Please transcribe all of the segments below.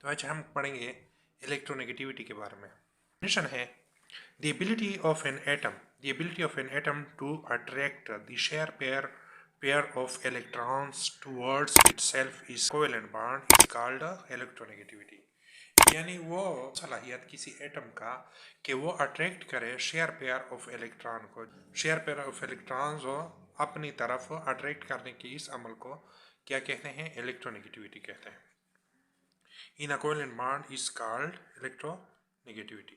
तो आज हम पढ़ेंगे इलेक्ट्रोनेगेटिविटी के बारे में। डेफिनेशन है the ability of an atom to attract the share pair of electrons towards itself is covalent bond is called electronegativity. यानी वो सलाहियत किसी एटम का कि वो अट्रैक्ट करे शेयर पेयर ऑफ इलेक्ट्रॉन को, शेयर पेयर ऑफ इलेक्ट्रॉन्स को अपनी तरफ अट्रैक्ट करने की इस अमल को क्या कहते हैं? इलेक्ट्रोनेगेटिविटी कहते हैं। In a covalent bond is called electronegativity.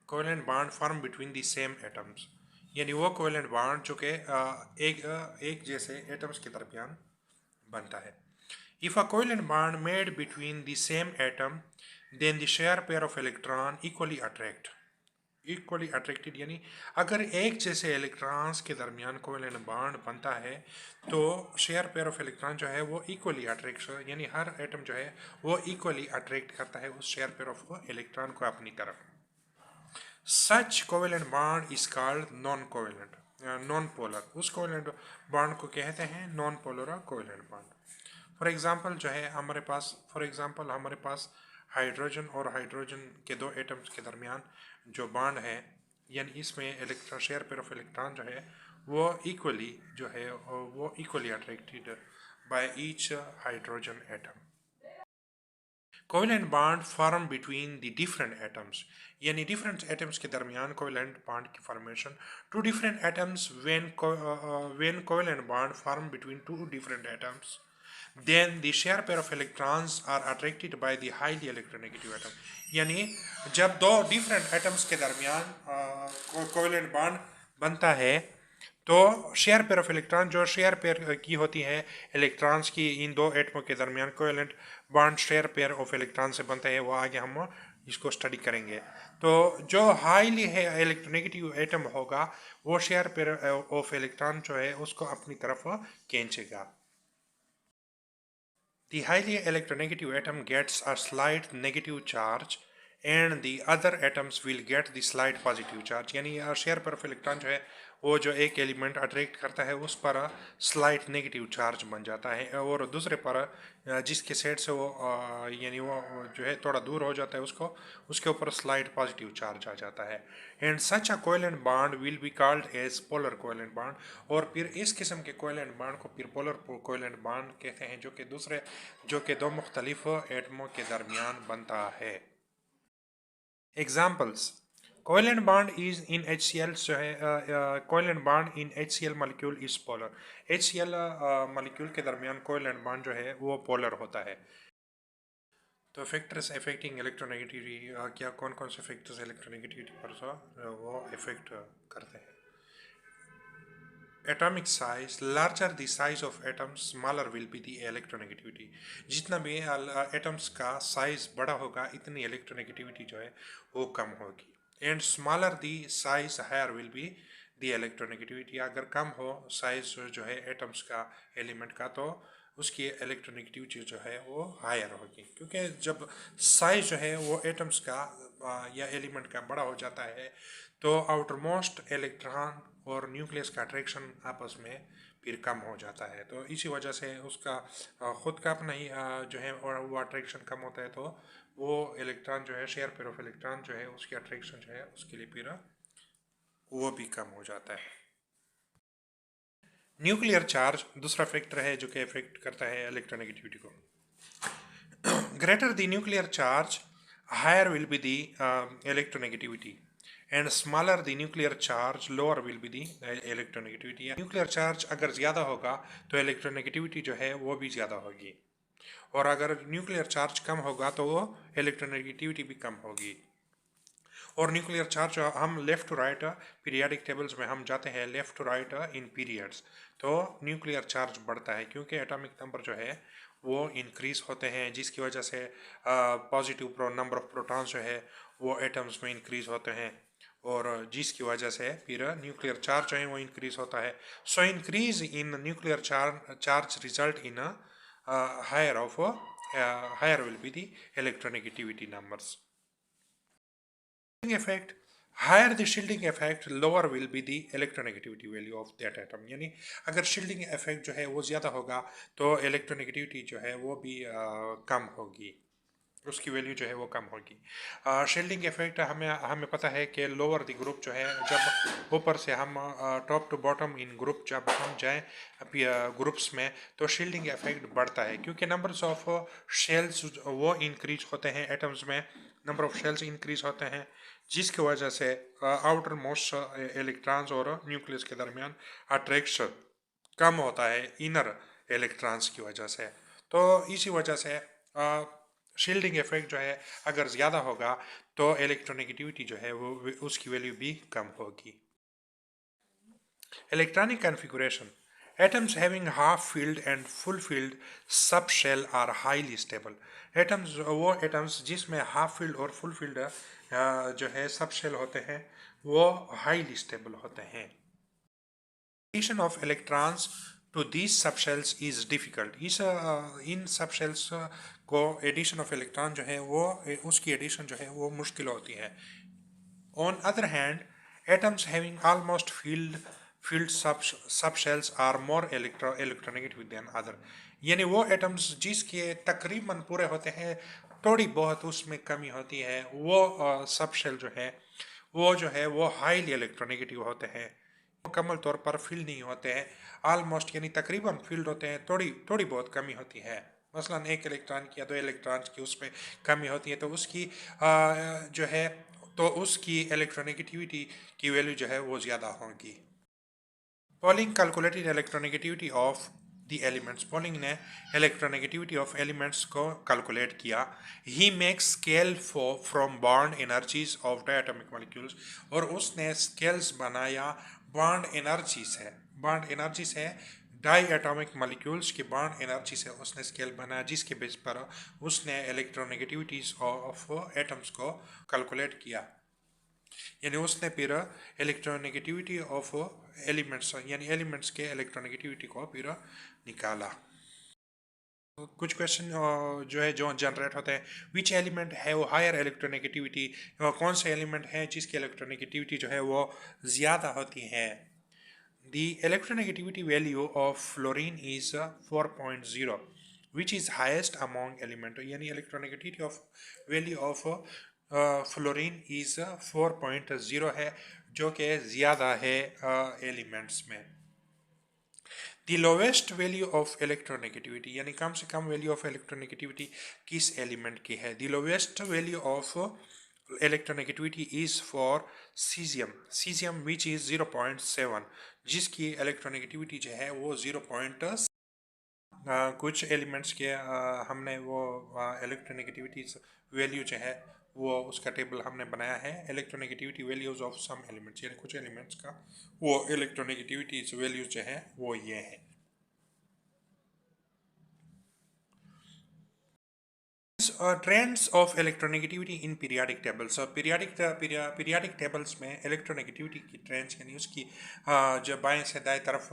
Covalent bond formed between the same atoms, यानी वो covalent bond जो कि एक जैसे एटम्स के दरमियान बनता है। If a covalent bond made between the same atom, then the shared pair of electron equally attracted, यानी अगर एक जैसे इलेक्ट्रॉन्स के दरमियान कोवेलेंट बॉन्ड बनता है तो शेयर पेयर ऑफ इलेक्ट्रॉन जो है वो इक्वली अट्रैक्ट, यानी हर एटम जो है वो इक्वली अट्रैक्ट करता है उस शेयर पेयर ऑफ इलेक्ट्रॉन को अपनी तरफ। Such covalent bond is called non polar. उस कोवेलेंट बॉन्ड को कहते हैं non polar covalent bond. For example जो है हमारे पास हाइड्रोजन और हाइड्रोजन के दो एटम्स के दरमियान जो बॉन्ड है, यानी इसमें electron share pair of electron जो है वो equally attracted by each hydrogen atom. Covalent bond form between the different atoms, यानी डिफरेंट एटम्स के दरमियान कोवेलेंट बॉन्ड की formation. Two different atoms when covalent bond form between two different atoms, then the share pair of electrons are attracted by the highly electronegative atom। यानी जब दो different atoms के दरमियान covalent bond बनता है तो share pair of electron, जो share pair की होती है इलेक्ट्रॉन्स की, इन दो एटमों के दरमियान covalent bond share pair of electron से बनता है, वो आगे हम इसको स्टडी करेंगे। तो जो हाईली है इलेक्ट्रोनेगेटिव एटम होगा वो शेयर पेयर ऑफ इलेक्ट्रॉन जो है उसको अपनी तरफ खींचेगा। The highly electronegative atom gets a slight negative charge and the other atoms will get the slight positive charge। यानी शेयर पर इलेक्ट्रॉन जो है वो जो एक एलिमेंट अट्रैक्ट करता है उस पर स्लाइट नेगेटिव चार्ज बन जाता है, और दूसरे पर जिसके साइड से वो यानी वो जो है थोड़ा दूर हो जाता है उसके ऊपर स्लाइट पॉजिटिव चार्ज आ जाता है। And such a covalent bond will be called as polar covalent bond. और फिर इस किस्म के कोवेलेंट बॉन्ड को फिर पोलर कोवेलेंट बॉन्ड कहते हैं, जो कि दो मुख्तलिफ एटमों के दरमियान बनता है। Examples, covalent bond is in HCl जो है covalent bond in HCl molecule is polar. HCl molecule के दरमियान कोवेलेंट बॉन्ड जो है वो पोलर होता है। तो फैक्टर्स अफेक्टिंग इलेक्ट्रोनेगेटिविटी, क्या कौन कौन से फैक्टर्स इलेक्ट्रोनेगेटिविटी पर वो इफेक्ट करते हैं? Atomic size, larger the size of atoms smaller will be the electronegativity. जितना भी एटम्स का साइज बड़ा होगा इतनी इलेक्ट्रोनेगेटिविटी जो है वो कम होगी। And smaller the size higher will be the electronegativity. अगर कम हो साइज जो है एटम्स का, एलिमेंट का, तो उसकी इलेक्ट्रोनेगेटिविटी जो है वो हायर होगी, क्योंकि जब साइज जो है वो एटम्स का या एलिमेंट का बड़ा हो जाता है तो आउटर मोस्ट इलेक्ट्रॉन और न्यूक्लियस का अट्रैक्शन आपस में फिर कम हो जाता है। तो इसी वजह से उसका ख़ुद का अपना ही जो है और वो अट्रैक्शन कम होता है, तो वो इलेक्ट्रॉन जो है शेयर पेयर ऑफ इलेक्ट्रॉन जो है उसकी अट्रैक्शन जो है उसके लिए फिर वो भी कम हो जाता है। न्यूक्लियर चार्ज दूसरा फैक्टर है जो कि इफेक्ट करता है इलेक्ट्रोनेगेटिविटी को। Greater the nuclear charge higher will be the electronegativity and smaller the nuclear charge lower will be the electronegativity. Nuclear charge अगर ज़्यादा होगा तो इलेक्ट्रोनेगेटिविटी जो है वो भी ज़्यादा होगी, और अगर न्यूक्लियर चार्ज कम होगा तो वो इलेक्ट्रोनेगेटिविटी भी कम होगी। और न्यूक्लियर चार्ज हम left to right periodic tables में हम जाते हैं left to right in periods, तो न्यूक्लियर चार्ज बढ़ता है क्योंकि एटॉमिक नंबर जो है वो इंक्रीज होते हैं, जिसकी वजह से पॉजिटिव नंबर ऑफ प्रोटॉन्स जो है वो एटम्स में इंक्रीज होते हैं, और जिसकी वजह से फिर न्यूक्लियर चार्ज जो है वो इंक्रीज होता है। So increase in nuclear charge result in higher will be the electronegativity numbers. effect, higher the shielding effect lower will be the electronegativity value of that atom। यानी अगर shielding effect जो है वो ज़्यादा होगा तो electronegativity जो है वो भी कम होगी। उसकी वैल्यू जो है वो कम होगी। शील्डिंग इफेक्ट हमें पता है कि लोअर द ग्रुप जो है, जब ऊपर से हम top to bottom in group जब हम जाएं ग्रुप्स में, तो शील्डिंग इफेक्ट बढ़ता है, क्योंकि नंबर्स ऑफ शेल्स वो इंक्रीज होते हैं एटम्स में, नंबर ऑफ शेल्स इंक्रीज होते हैं, जिसकी वजह से आउटर मोस्ट इलेक्ट्रॉन्स और न्यूक्लियस के दरमियान अट्रैक्शन कम होता है इनर इलेक्ट्रॉन्स की वजह से। तो इसी वजह से शील्डिंग इफेक्ट जो है अगर ज़्यादा होगा तो इलेक्ट्रोनेगेटिविटी जो है वो उसकी वैल्यू भी कम होगी। Electronic configuration, atoms having half filled and full filled subshell are highly stable। Atoms वो एटम्स जिसमें हाफ फील्ड और फुल फील्ड जो है सबशेल होते हैं वो हाईली स्टेबल होते हैं। Addition of electrons to these subshells is difficult. इन सबशेल्स को एडिशन ऑफ इलेक्ट्रॉन जो है वो उसकी एडिशन जो है वो मुश्किल होती है। On other hand atoms having almost filled subshells are more electronegative than other. यानी वो एटम्स जिसके तकरीबन पूरे होते हैं, थोड़ी बहुत उसमें कमी होती है, वो सबशेल जो है वो हाईली इलेक्ट्रोनेगेटिव होते हैं, मुकम्मल तौर पर फील्ड नहीं होते हैं, ऑलमोस्ट यानी तकरीबन फील्ड होते हैं, थोड़ी बहुत कमी होती है। मसलन एक इलेक्ट्रॉन की या दो इलेक्ट्रॉन की उसमें कमी होती है, तो उसकी जो है तो उसकी इलेक्ट्रोनेगेटिविटी की वैल्यू जो है वो ज़्यादा होगी। Polling calculated electronegativity of the elements. Polling ने इलेक्ट्रोनेगेटिविटी ऑफ एलिमेंट्स को कैलकुलेट किया। He makes scale from bond energies of diatomic molecules, और उसने स्केल्स बनाया बॉन्ड एनर्जी से डाई एटॉमिक मॉलिक्यूल्स की बॉन्ड एनर्जी से उसने स्केल बनाया, जिसके बेस पर उसने इलेक्ट्रोनेगेटिविटीज ऑफ एटम्स को कैलकुलेट किया। यानी उसने फिर इलेक्ट्रोनेगेटिविटी ऑफ एलिमेंट्स यानी एलिमेंट्स के इलेक्ट्रोनेगेटिविटी को फिर निकाला। कुछ क्वेश्चन जो जनरेट होते हैं, विच एलिमेंट है वो हायर इलेक्ट्रोनेगेटिविटी, कौन से एलिमेंट है जिसकी इलेक्ट्रोनेगेटिविटी जो है वो ज़्यादा होती है। The electronegativity value of fluorine is 4.0 which is highest among element. यानी electronegativity of value of fluorine is 4.0 है, जो कि ज़्यादा है एलिमेंट्स में। The lowest value of electronegativity, यानी कम से कम वैल्यू ऑफ इलेक्ट्रोनेगेटिविटी किस एलिमेंट की है। The lowest value of electronegativity is for caesium which is 0.7, जिसकी इलेक्ट्रोनेगेटिविटी जो है वो 0. कुछ एलिमेंट्स के हमने वो इलेक्ट्रोनेगेटिविटी वैल्यू जो है वो उसका टेबल हमने बनाया है, electronegativity values of some elements, यानी कुछ एलिमेंट्स का वो इलेक्ट्रोनेगेटिविटी वैल्यूज जो है वो ये है। Trends of electronegativity in periodic tables. Periodic tables में इलेक्ट्रोनेगेटिविटी की ट्रेंड्स यानी उसकी जो बाएं से दाएं तरफ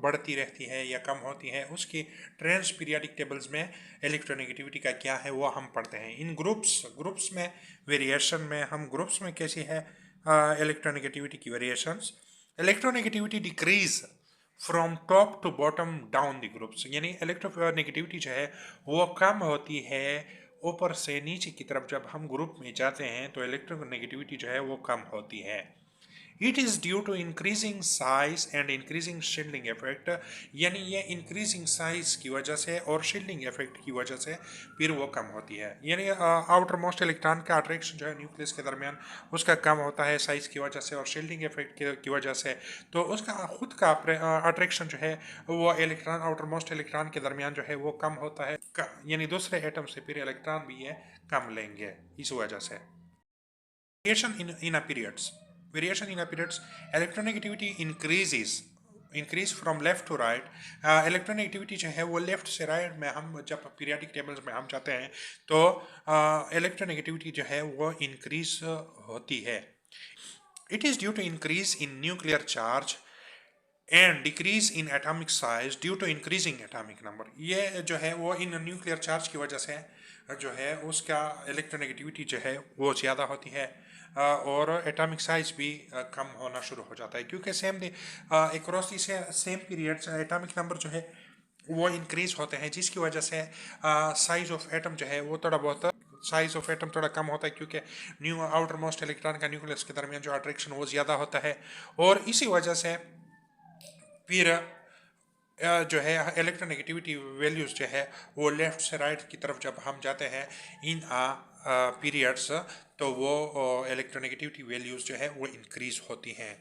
बढ़ती रहती है या कम होती है, उसकी ट्रेंड्स पीरियाडिक टेबल्स में इलेक्ट्रोनेगेटिविटी का क्या है वो हम पढ़ते हैं। इन ग्रुप्स में वेरिएशन में हम ग्रुप्स में कैसी है इलेक्ट्रोनेगेटिविटी की variations. Electronegativity decrease from top to bottom down the groups, यानी इलेक्ट्रोनेगेटिविटी जो है वो कम होती है ऊपर से नीचे की तरफ। जब हम ग्रुप में जाते हैं तो इलेक्ट्रोनेगेटिविटी जो है वो कम होती है। It is due to increasing size and increasing shielding effect, यानी ये इंक्रीजिंग साइज की वजह से और शील्डिंग इफेक्ट की वजह से फिर वो कम होती है। यानी आउटर मोस्ट इलेक्ट्रॉन का अट्रैक्शन जो है न्यूक्लियस के दरमियान उसका कम होता है साइज की वजह से और शील्डिंग इफेक्ट की वजह से, तो उसका खुद का अट्रैक्शन जो है वो इलेक्ट्रॉन आउटर मोस्ट इलेक्ट्रॉन के दरमियान जो है वो कम होता है, यानी दूसरे एटम से फिर इलेक्ट्रॉन भी ये कम लेंगे इस वजह से। In a periods, variation in periods, electronegativity increase from left to right। Electronegativity जो है वो लेफ्ट से राइट में, हम जब पीरियाडिक टेबल्स में हम जाते हैं तो इलेक्ट्रोनेगेटिविटी जो है वो इंक्रीज होती है। It is due to increase in nuclear charge and decrease in atomic size due to increasing atomic number. ये जो है वो इन न्यूक्लियर चार्ज की वजह से जो है उसका इलेक्ट्रोनेगेटिविटी जो है वो ज़्यादा होती है और एटॉमिक साइज भी कम होना शुरू हो जाता है, क्योंकि across the same periods atomic number जो है वो इंक्रीज होते हैं, जिसकी वजह से साइज ऑफ एटम जो है वो थोड़ा बहुत साइज ऑफ एटम थोड़ा कम होता है, क्योंकि न्यू आउटर मोस्ट इलेक्ट्रॉन का न्यूक्लियस के दरमियान जो अट्रैक्शन वो ज़्यादा होता है, और इसी वजह से फिर जो है इलेक्ट्रोनेगेटिविटी वैल्यूज़ जो है वो लेफ़्ट से राइट की तरफ जब हम जाते हैं इन पीरियड्स, तो वो इलेक्ट्रोनेगेटिविटी वैल्यूज़ जो है वो इंक्रीज़ होती हैं।